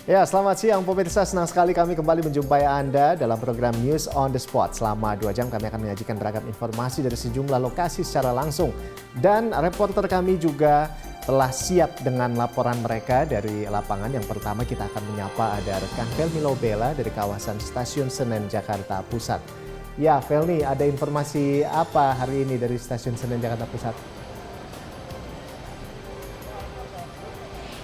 Ya, selamat siang pemirsa. Senang sekali kami kembali menjumpai Anda dalam program News on the Spot. Selama 2 jam kami akan menyajikan beragam informasi dari sejumlah lokasi secara langsung. Dan reporter kami juga telah siap dengan laporan mereka dari lapangan. Yang pertama kita akan menyapa ada rekan Felmi Lobela dari kawasan Stasiun Senen, Jakarta Pusat. Ya, Felmi, ada informasi apa hari ini dari Stasiun Senen, Jakarta Pusat?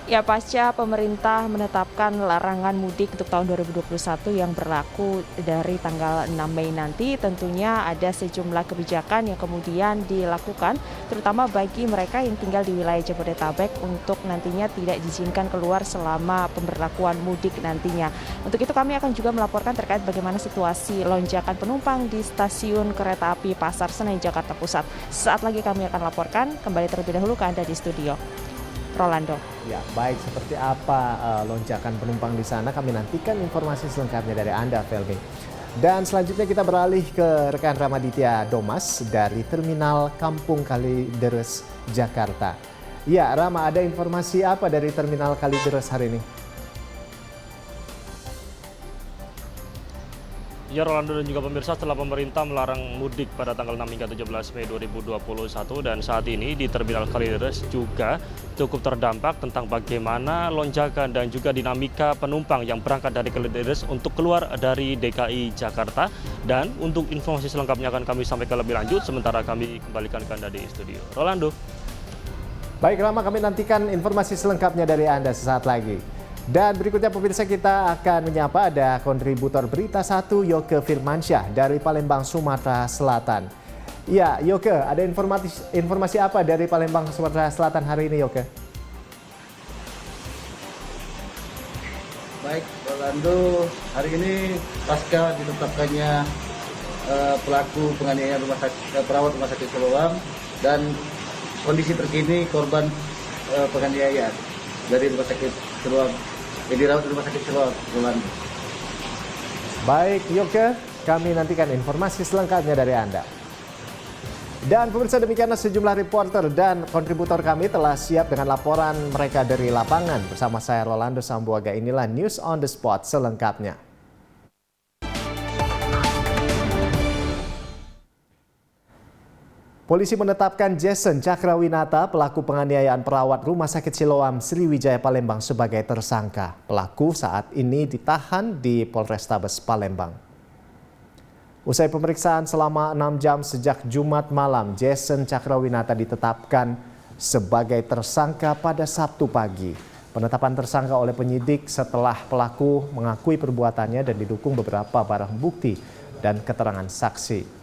Ya, pasca pemerintah menetapkan larangan mudik untuk tahun 2021 yang berlaku dari tanggal 6 Mei nanti, tentunya ada sejumlah kebijakan yang kemudian dilakukan, terutama bagi mereka yang tinggal di wilayah Jabodetabek untuk nantinya tidak diizinkan keluar selama pemberlakuan mudik nantinya. Untuk itu kami akan juga melaporkan terkait bagaimana situasi lonjakan penumpang di stasiun kereta api Pasar Senen, Jakarta Pusat. Saat lagi kami akan laporkan, kembali terlebih dahulu ke Anda di studio. Rolando. Ya, baik, seperti apa lonjakan penumpang di sana? Kami nantikan informasi selengkapnya dari Anda, Felmi. Dan selanjutnya kita beralih ke rekan Ramaditya Domas dari Terminal Kampung Kalideres, Jakarta. Ya, Rama, ada informasi apa dari Terminal Kalideres hari ini? Ya, Rolando dan juga pemirsa, setelah pemerintah melarang mudik pada tanggal 6 hingga 17 Mei 2021 dan saat ini di Terminal Kalideres juga cukup terdampak tentang bagaimana lonjakan dan juga dinamika penumpang yang berangkat dari Kalideres untuk keluar dari DKI Jakarta. Dan untuk informasi selengkapnya akan kami sampaikan lebih lanjut, sementara kami kembalikan ke Anda di studio. Rolando. Baik, Rama, kami nantikan informasi selengkapnya dari Anda sesaat lagi. Dan berikutnya pemirsa, kita akan menyapa ada kontributor Berita 1 Yoke Firmansyah dari Palembang, Sumatera Selatan. Ya, Yoke, ada informasi apa dari Palembang, Sumatera Selatan hari ini, Yoke? Baik, Rolando, hari ini pasca ditetapkannya pelaku penganiayaan perawat rumah sakit Siloam dan kondisi terkini korban penganiayaan dari rumah sakit Siloam. Jadi dirawat di rumah sakit Siloam, Rolando. Baik, Yoke, kami nantikan informasi selengkapnya dari Anda. Dan pemirsa, demikianlah sejumlah reporter dan kontributor kami telah siap dengan laporan mereka dari lapangan. Bersama saya Rolando Sambuaga, inilah News on the Spot selengkapnya. Polisi menetapkan Jason Cakrawinata, pelaku penganiayaan perawat Rumah Sakit Siloam Sriwijaya Palembang sebagai tersangka. Pelaku saat ini ditahan di Polrestabes Palembang. Usai pemeriksaan selama 6 jam sejak Jumat malam, Jason Cakrawinata ditetapkan sebagai tersangka pada Sabtu pagi. Penetapan tersangka oleh penyidik setelah pelaku mengakui perbuatannya dan didukung beberapa barang bukti dan keterangan saksi.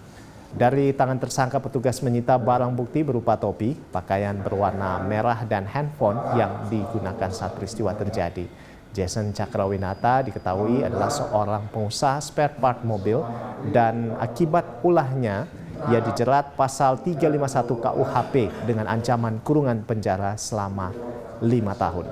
Dari tangan tersangka, petugas menyita barang bukti berupa topi, pakaian berwarna merah, dan handphone yang digunakan saat peristiwa terjadi. Jason Cakrawinata diketahui adalah seorang pengusaha spare part mobil dan akibat ulahnya ia dijerat pasal 351 KUHP dengan ancaman kurungan penjara selama 5 tahun.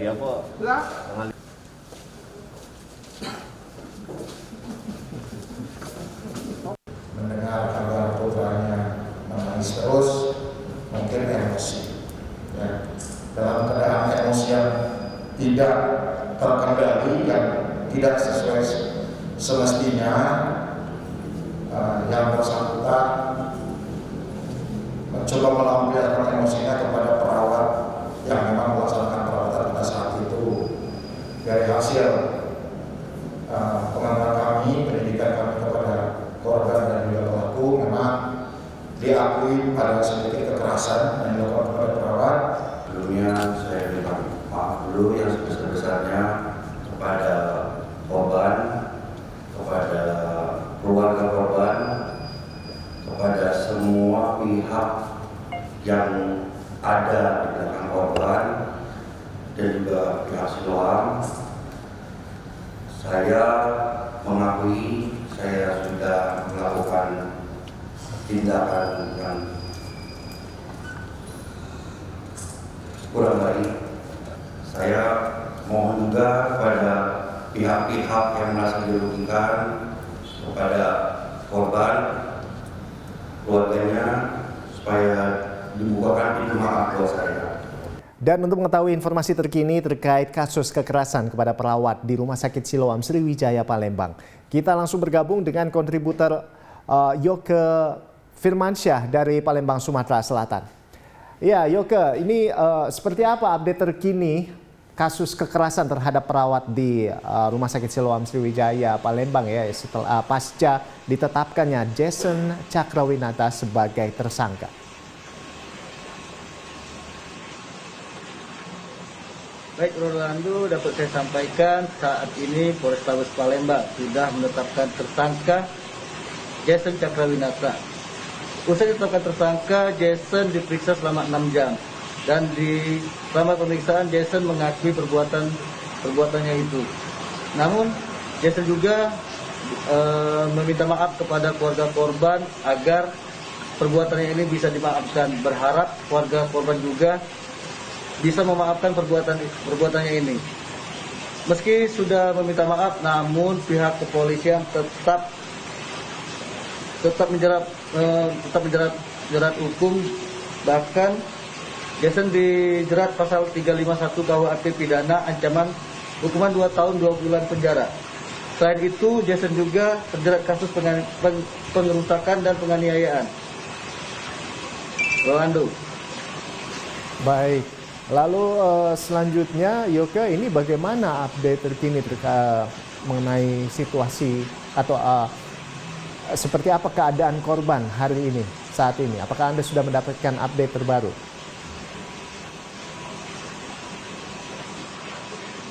Iya, Pak. Mendengar kabar putranya menangis terus, mungkin emosi. Ya. Dalam keadaan emosi yang tidak terkendali, yang tidak sesuai semestinya, yang bersangkutan mencoba melampiaskan emosinya kepada perawat yang memang melaksanakan perawatan pada saat itu. Dari hasil pengamatan kami, pendidikan kami kepada korban dan juga pelaku, memang diakui pada sedikit kekerasan yang dilakukan kepada perawat. Sebelumnya saya minta maaf dulu yang sebesar-besarnya kepada korban, kepada keluarga korban, kepada semua pihak yang ada di belakang korban dan juga pihak Siloam. Saya mengakui saya sudah melakukan tindakan yang kurang baik. Saya mohon juga kepada pihak-pihak yang merasa dirugikan, kepada korban, keluarganya, supaya dibukakan pintu maaf buat saya. Dan untuk mengetahui informasi terkini terkait kasus kekerasan kepada perawat di Rumah Sakit Siloam Sriwijaya Palembang, kita langsung bergabung dengan kontributor Yoke Firmansyah dari Palembang, Sumatera Selatan. Ya, Yoke, ini seperti apa update terkini kasus kekerasan terhadap perawat di Rumah Sakit Siloam Sriwijaya Palembang ya, setelah pasca ditetapkannya Jason Cakrawinata sebagai tersangka? Baik Rolando, dapat saya sampaikan saat ini Polrestabes Palembang sudah menetapkan tersangka Jason Cakrawinata. Usai ditetapkan tersangka, Jason diperiksa selama 6 jam dan selama pemeriksaan Jason mengakui perbuatannya itu. Namun Jason juga meminta maaf kepada keluarga korban agar perbuatannya ini bisa dimaafkan. Berharap keluarga korban juga bisa memaafkan perbuatannya ini. Meski sudah meminta maaf, namun pihak kepolisian tetap menjerat hukum. Bahkan Jason dijerat pasal 351 KUHP pidana, ancaman hukuman 2 tahun 2 bulan penjara. Selain itu, Jason juga terjerat kasus pengerusakan dan penganiayaan. Rolando. Baik. Lalu selanjutnya, Yoke, ini bagaimana update terkini mengenai situasi atau seperti apa keadaan korban hari ini, saat ini? Apakah Anda sudah mendapatkan update terbaru?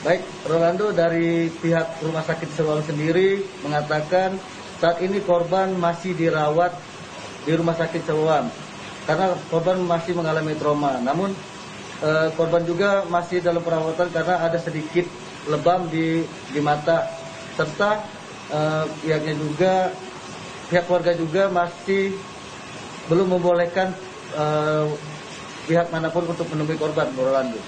Baik, Rolando, dari pihak Rumah Sakit Siloam sendiri mengatakan saat ini korban masih dirawat di Rumah Sakit Siloam karena korban masih mengalami trauma. Namun korban juga masih dalam perawatan karena ada sedikit lebam di mata, serta pihak keluarga juga masih belum membolehkan pihak manapun untuk menemui korban, Rolando.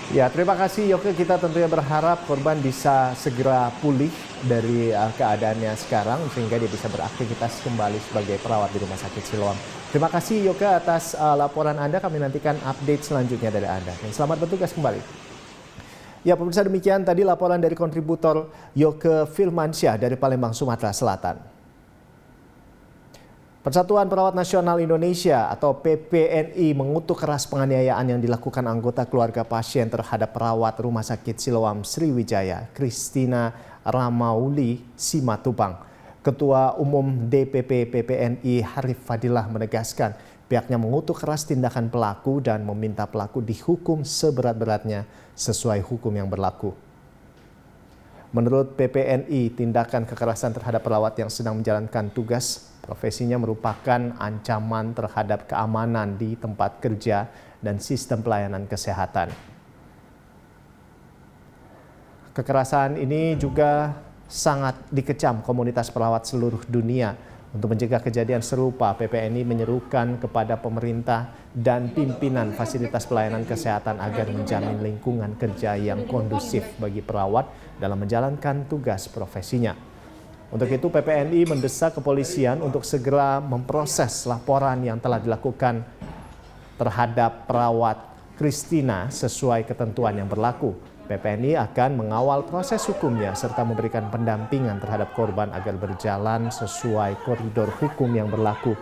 Ya, terima kasih Yoke. Kita tentunya berharap korban bisa segera pulih dari keadaannya sekarang sehingga dia bisa beraktivitas kembali sebagai perawat di Rumah Sakit Siloam. Terima kasih Yoke atas laporan Anda. Kami nantikan update selanjutnya dari Anda. Dan selamat bertugas kembali. Ya, pemirsa, demikian tadi laporan dari kontributor Yoke Firmansyah dari Palembang, Sumatera Selatan. Persatuan Perawat Nasional Indonesia atau PPNI mengutuk keras penganiayaan yang dilakukan anggota keluarga pasien terhadap perawat Rumah Sakit Siloam Sriwijaya, Christina Ramauli Simatupang. Ketua Umum DPP PPNI Harif Fadilah menegaskan pihaknya mengutuk keras tindakan pelaku dan meminta pelaku dihukum seberat-beratnya sesuai hukum yang berlaku. Menurut PPNI, tindakan kekerasan terhadap perawat yang sedang menjalankan tugas profesinya merupakan ancaman terhadap keamanan di tempat kerja dan sistem pelayanan kesehatan. Kekerasan ini juga sangat dikecam komunitas perawat seluruh dunia. Untuk mencegah kejadian serupa, PPNI menyerukan kepada pemerintah dan pimpinan fasilitas pelayanan kesehatan agar menjamin lingkungan kerja yang kondusif bagi perawat dalam menjalankan tugas profesinya. Untuk itu, PPNI mendesak kepolisian untuk segera memproses laporan yang telah dilakukan terhadap perawat Christina sesuai ketentuan yang berlaku. PPNI akan mengawal proses hukumnya serta memberikan pendampingan terhadap korban agar berjalan sesuai koridor hukum yang berlaku.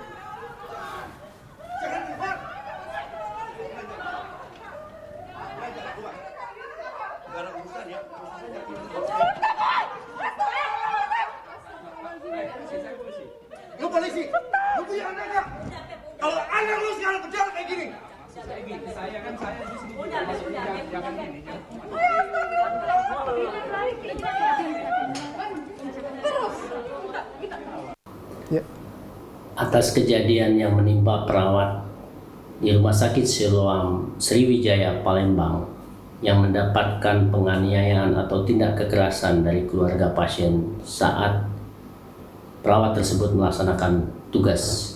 Lu polisi, lu punya anak nggak? Kalau anak lu sekarang berjalan kayak gini, saya kan di sini. Jangan gini. Atas kejadian yang menimpa perawat di Rumah Sakit Siloam Sriwijaya Palembang yang mendapatkan penganiayaan atau tindak kekerasan dari keluarga pasien saat perawat tersebut melaksanakan tugas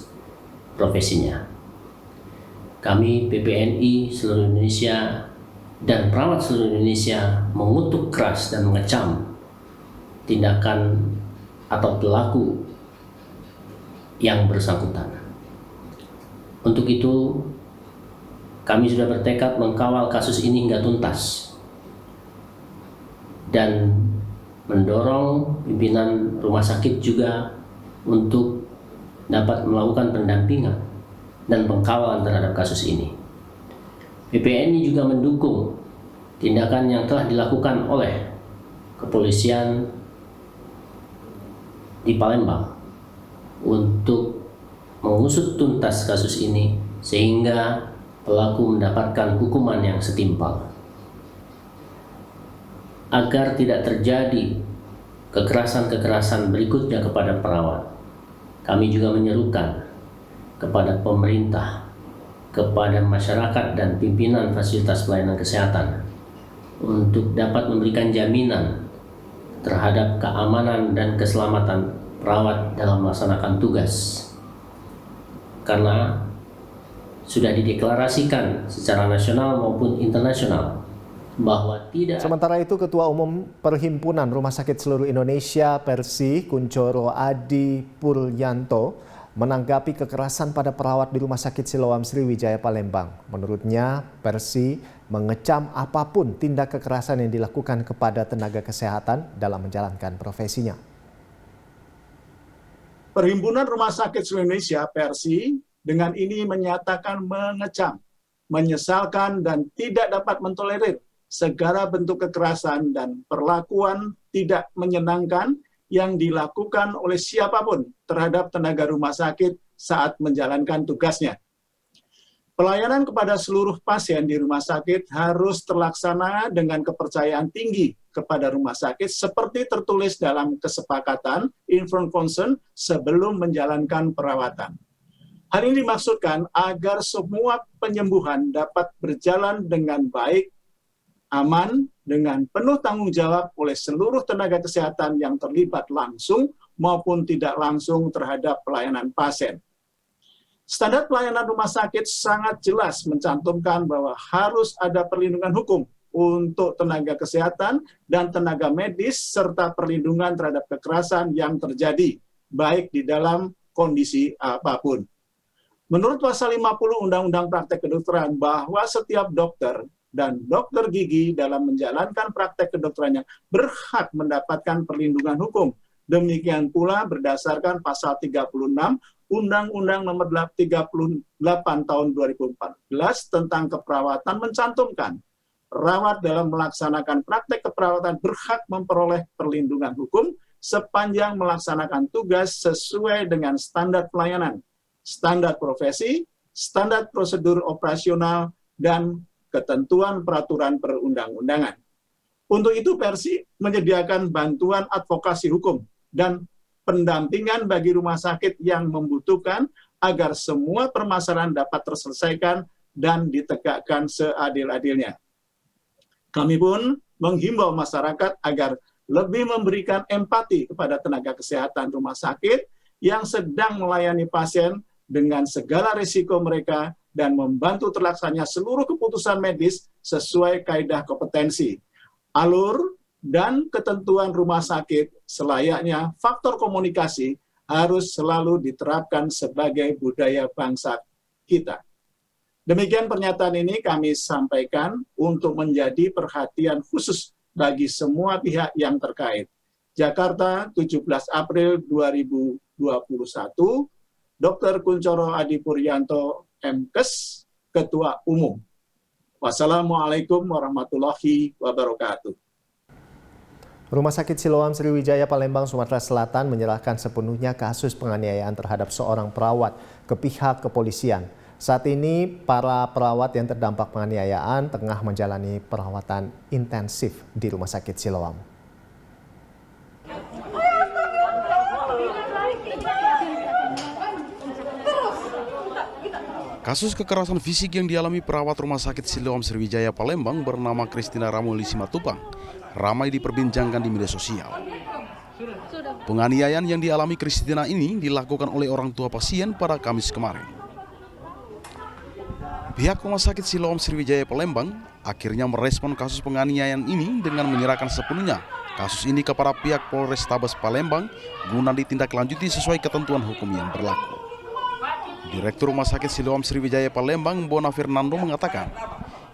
profesinya. kami PPNI seluruh Indonesia dan perawat seluruh Indonesia mengutuk keras dan mengecam tindakan atau pelaku yang bersangkutan. Untuk itu, kami sudah bertekad mengkawal kasus ini hingga tuntas dan mendorong pimpinan rumah sakit juga untuk dapat melakukan pendampingan dan pengkawalan terhadap kasus ini. PPNI juga mendukung tindakan yang telah dilakukan oleh kepolisian di Palembang untuk mengusut tuntas kasus ini sehingga pelaku mendapatkan hukuman yang setimpal. Agar tidak terjadi kekerasan-kekerasan berikutnya kepada perawat, kami juga menyerukan kepada pemerintah, kepada masyarakat dan pimpinan fasilitas pelayanan kesehatan untuk dapat memberikan jaminan terhadap keamanan dan keselamatan perawat dalam melaksanakan tugas. Karena sudah dideklarasikan secara nasional maupun internasional bahwa tidak. Sementara itu, Ketua Umum Perhimpunan Rumah Sakit Seluruh Indonesia Persi, Kuncoro Adi Puryanto, menanggapi kekerasan pada perawat di Rumah Sakit Siloam Sriwijaya Palembang. Menurutnya, Persi mengecam apapun tindak kekerasan yang dilakukan kepada tenaga kesehatan dalam menjalankan profesinya. Perhimpunan Rumah Sakit Seluruh Indonesia Persi dengan ini menyatakan mengecam, menyesalkan dan tidak dapat mentolerir segala bentuk kekerasan dan perlakuan tidak menyenangkan yang dilakukan oleh siapapun terhadap tenaga rumah sakit saat menjalankan tugasnya. Pelayanan kepada seluruh pasien di rumah sakit harus terlaksana dengan kepercayaan tinggi kepada rumah sakit seperti tertulis dalam kesepakatan informed consent sebelum menjalankan perawatan. Hal ini dimaksudkan agar semua penyembuhan dapat berjalan dengan baik, aman, dengan penuh tanggung jawab oleh seluruh tenaga kesehatan yang terlibat langsung maupun tidak langsung terhadap pelayanan pasien. Standar pelayanan rumah sakit sangat jelas mencantumkan bahwa harus ada perlindungan hukum untuk tenaga kesehatan dan tenaga medis serta perlindungan terhadap kekerasan yang terjadi, baik di dalam kondisi apapun. Menurut pasal 50 Undang-Undang Praktek Kedokteran bahwa setiap dokter dan dokter gigi dalam menjalankan praktek kedokterannya berhak mendapatkan perlindungan hukum. Demikian pula berdasarkan pasal 36 Undang-Undang Nomor 38 Tahun 2014 tentang keperawatan mencantumkan perawat dalam melaksanakan praktek keperawatan berhak memperoleh perlindungan hukum sepanjang melaksanakan tugas sesuai dengan standar pelayanan, standar profesi, standar prosedur operasional, dan ketentuan peraturan perundang-undangan. Untuk itu Persi menyediakan bantuan advokasi hukum dan pendampingan bagi rumah sakit yang membutuhkan agar semua permasalahan dapat terselesaikan dan ditegakkan seadil-adilnya. Kami pun menghimbau masyarakat agar lebih memberikan empati kepada tenaga kesehatan rumah sakit yang sedang melayani pasien dengan segala risiko mereka dan membantu terlaksananya seluruh keputusan medis sesuai kaidah kompetensi, alur, dan ketentuan rumah sakit. Selayaknya faktor komunikasi harus selalu diterapkan sebagai budaya bangsa kita. Demikian pernyataan ini kami sampaikan untuk menjadi perhatian khusus bagi semua pihak yang terkait. Jakarta, 17 April 2021, Dr. Kuncoro Adi Puryanto, MKes, Ketua Umum. Wassalamualaikum warahmatullahi wabarakatuh. Rumah Sakit Siloam Sriwijaya Palembang, Sumatera Selatan menyerahkan sepenuhnya kasus penganiayaan terhadap seorang perawat ke pihak kepolisian. Saat ini, para perawat yang terdampak penganiayaan tengah menjalani perawatan intensif di Rumah Sakit Siloam. Kasus kekerasan fisik yang dialami perawat Rumah Sakit Siloam Sriwijaya Palembang bernama Christina Ramuli Simatupang ramai diperbincangkan di media sosial. Penganiayaan yang dialami Christina ini dilakukan oleh orang tua pasien pada Kamis kemarin. Pihak Rumah Sakit Siloam Sriwijaya Palembang akhirnya merespon kasus penganiayaan ini dengan menyerahkan sepenuhnya kasus ini kepada pihak Polrestabes Palembang guna ditindaklanjuti sesuai ketentuan hukum yang berlaku. Direktur Rumah Sakit Siloam Sriwijaya Palembang, Bona Fernando, mengatakan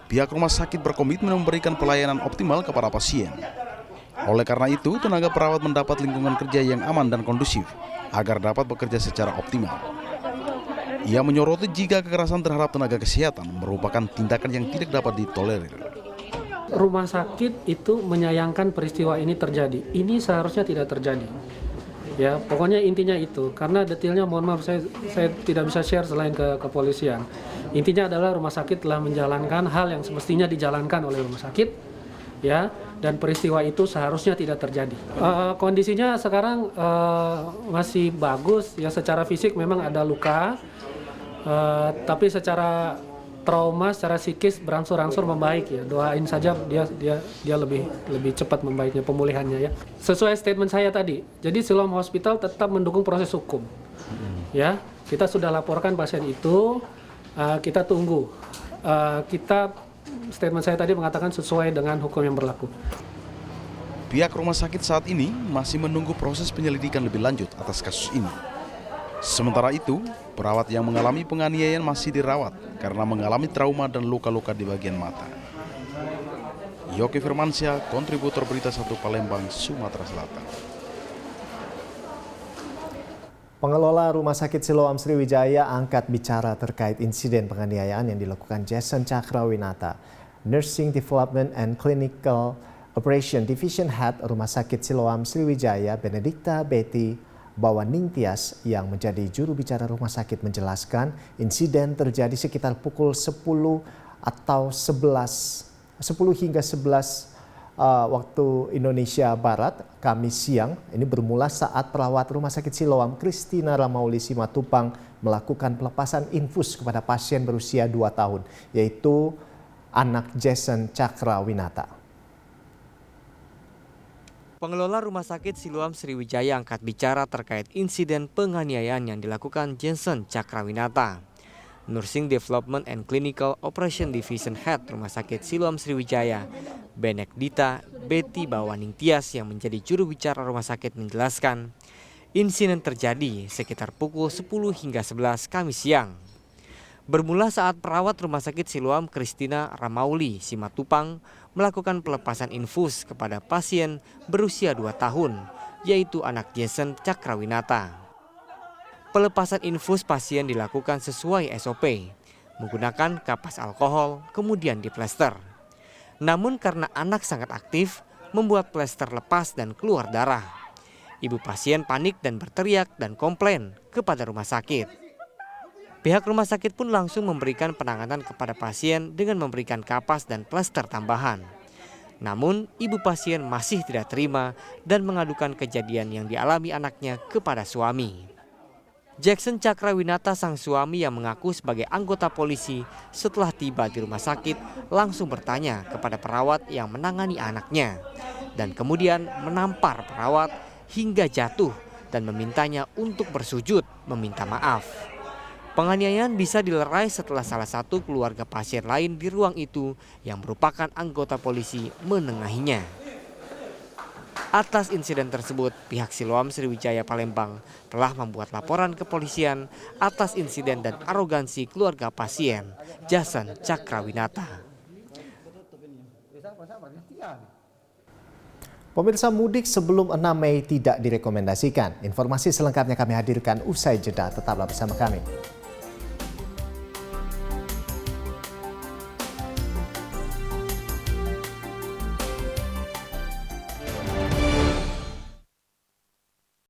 pihak rumah sakit berkomitmen memberikan pelayanan optimal kepada pasien. Oleh karena itu, tenaga perawat mendapat lingkungan kerja yang aman dan kondusif agar dapat bekerja secara optimal. Ia menyoroti jika kekerasan terhadap tenaga kesehatan merupakan tindakan yang tidak dapat ditolerir. Rumah sakit itu menyayangkan peristiwa ini terjadi. Ini seharusnya tidak terjadi. Ya, pokoknya intinya itu. Karena detailnya mohon maaf saya tidak bisa share selain ke kepolisian. Intinya adalah rumah sakit telah menjalankan hal yang semestinya dijalankan oleh rumah sakit, ya. Dan peristiwa itu seharusnya tidak terjadi. Kondisinya sekarang masih bagus. Ya, secara fisik memang ada luka. Tapi secara trauma, secara psikis berangsur-angsur membaik ya. Doain saja dia lebih cepat membaiknya pemulihannya ya. Sesuai statement saya tadi. Jadi Siloam Hospital tetap mendukung proses hukum. Ya, kita sudah laporkan pasien itu, kita tunggu. Statement saya tadi mengatakan sesuai dengan hukum yang berlaku. Pihak rumah sakit saat ini masih menunggu proses penyelidikan lebih lanjut atas kasus ini. Sementara itu, perawat yang mengalami penganiayaan masih dirawat karena mengalami trauma dan luka-luka di bagian mata. Yoki Firmansyah, kontributor Berita 1 Palembang, Sumatera Selatan. Pengelola Rumah Sakit Siloam Sriwijaya angkat bicara terkait insiden penganiayaan yang dilakukan Jason Cakrawinata, Nursing Development and Clinical Operation Division Head Rumah Sakit Siloam Sriwijaya, Benedikta Betty Bawaningtyas yang menjadi juru bicara rumah sakit menjelaskan insiden terjadi sekitar pukul 10 hingga 11 waktu Indonesia Barat, Kamis siang. Ini bermula saat perawat Rumah Sakit Siloam Christina Ramauli Simatupang melakukan pelepasan infus kepada pasien berusia 2 tahun, yaitu anak Jason Cakrawinata. Pengelola Rumah Sakit Siloam Sriwijaya angkat bicara terkait insiden penganiayaan yang dilakukan Jason Cakrawinata. Nursing Development and Clinical Operation Division Head Rumah Sakit Siloam Sriwijaya, Benedikta Betty Bawaningtyas yang menjadi juru bicara rumah sakit menjelaskan, insiden terjadi sekitar pukul 10 hingga 11 Kamis siang. Bermula saat perawat Rumah Sakit Siloam Christina Ramauli Simatupang melakukan pelepasan infus kepada pasien berusia 2 tahun, yaitu anak Jason Cakrawinata. Pelepasan infus pasien dilakukan sesuai SOP, menggunakan kapas alkohol kemudian diplester. Namun karena anak sangat aktif, membuat plester lepas dan keluar darah. Ibu pasien panik dan berteriak dan komplain kepada rumah sakit. Pihak rumah sakit pun langsung memberikan penanganan kepada pasien dengan memberikan kapas dan plester tambahan. Namun, ibu pasien masih tidak terima dan mengadukan kejadian yang dialami anaknya kepada suami. Jason Cakrawinata, sang suami yang mengaku sebagai anggota polisi, setelah tiba di rumah sakit langsung bertanya kepada perawat yang menangani anaknya dan kemudian menampar perawat hingga jatuh dan memintanya untuk bersujud meminta maaf. Penganiayaan bisa dilerai setelah salah satu keluarga pasien lain di ruang itu yang merupakan anggota polisi menengahinya. Atas insiden tersebut, pihak Siloam Sriwijaya Palembang telah membuat laporan kepolisian atas insiden dan arogansi keluarga pasien Jason Cakrawinata. Pemirsa, mudik sebelum 6 Mei tidak direkomendasikan. Informasi selengkapnya kami hadirkan usai jeda. Tetaplah bersama kami.